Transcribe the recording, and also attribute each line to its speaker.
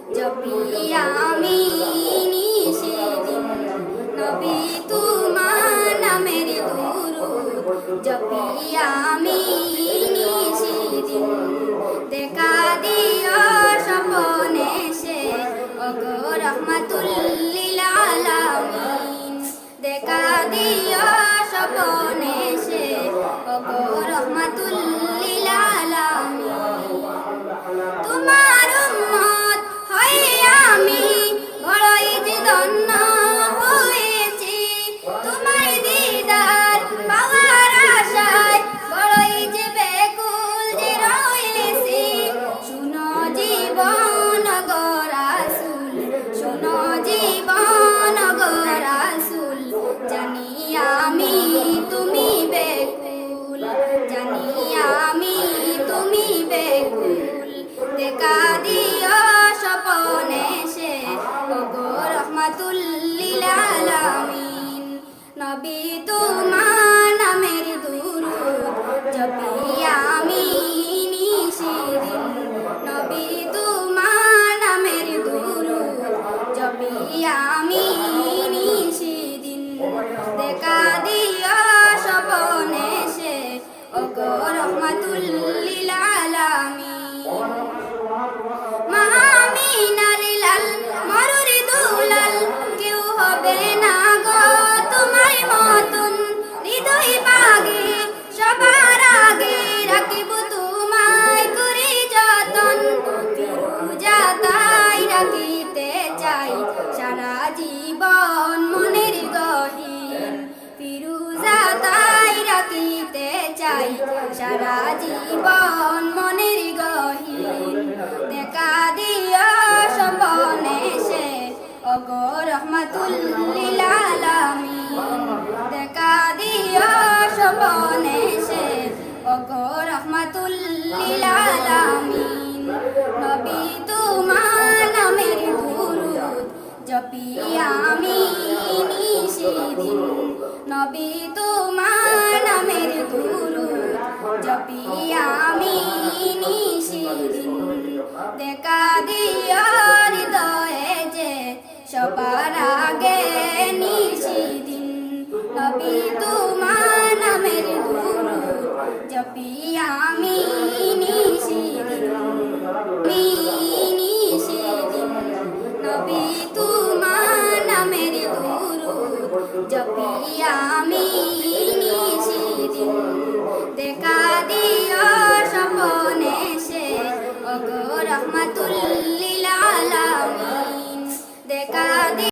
Speaker 1: জপি আমি নিশিদিন নবী তোমার নামের দুরূদ জপি আমি নিশিদিন দেখা দিও স্বপনে সে ওগো রহমাতুল লিল আলামিন দেখা দিও স্বপনে সে ওগো রহমাতুল লিল আলামিন তোমার উম্মত হয়ে আমি বড়ই যে ধন্য হয়েছি তোমার দিদার পাওয়ার আশায় বড়ই যে ব্যাকুল যে রয়েছি শুনো জীবন গো রাসূল শুনো জীবন গো রাসূল জানি আমি তুমি ব্যাকুল জানি আমি তুমি ব্যাকুল দেখা দিও স্বপনে সে ওগো রহমাতুল লিল আলামিন নবী তোমার নামের দুরূদ জপি আমি নিশিদিন নবী তোমার নামের দুরূদ জপি আমি নিশিদিন দেখা দিও স্বপনে সে ওগো রহমাতুল লিল আলামিন মামিনার লাল মরুর দুলাল কেউ হবে না গো তোমার মতন হৃদয় বাগে সবার আগে রাখিব তোমায় করে যতন ফিরুজা তাই রাখিতে চাই সারা জীবন মনের গহীন ফিরুজা তাই রাখিতে চাই সারা জীবন মনের গহীন দেখা দিও স্বপনে সে ওগো রহমাতুল লিল আলামিন দেখা দিও স্বপনে সে ওগো রহমাতুল লিল আলামিন নবী তোমার নামের দুরূদ জপি আমি নিশিদিন নবী তোমার নামের দুরূদ জপি আমি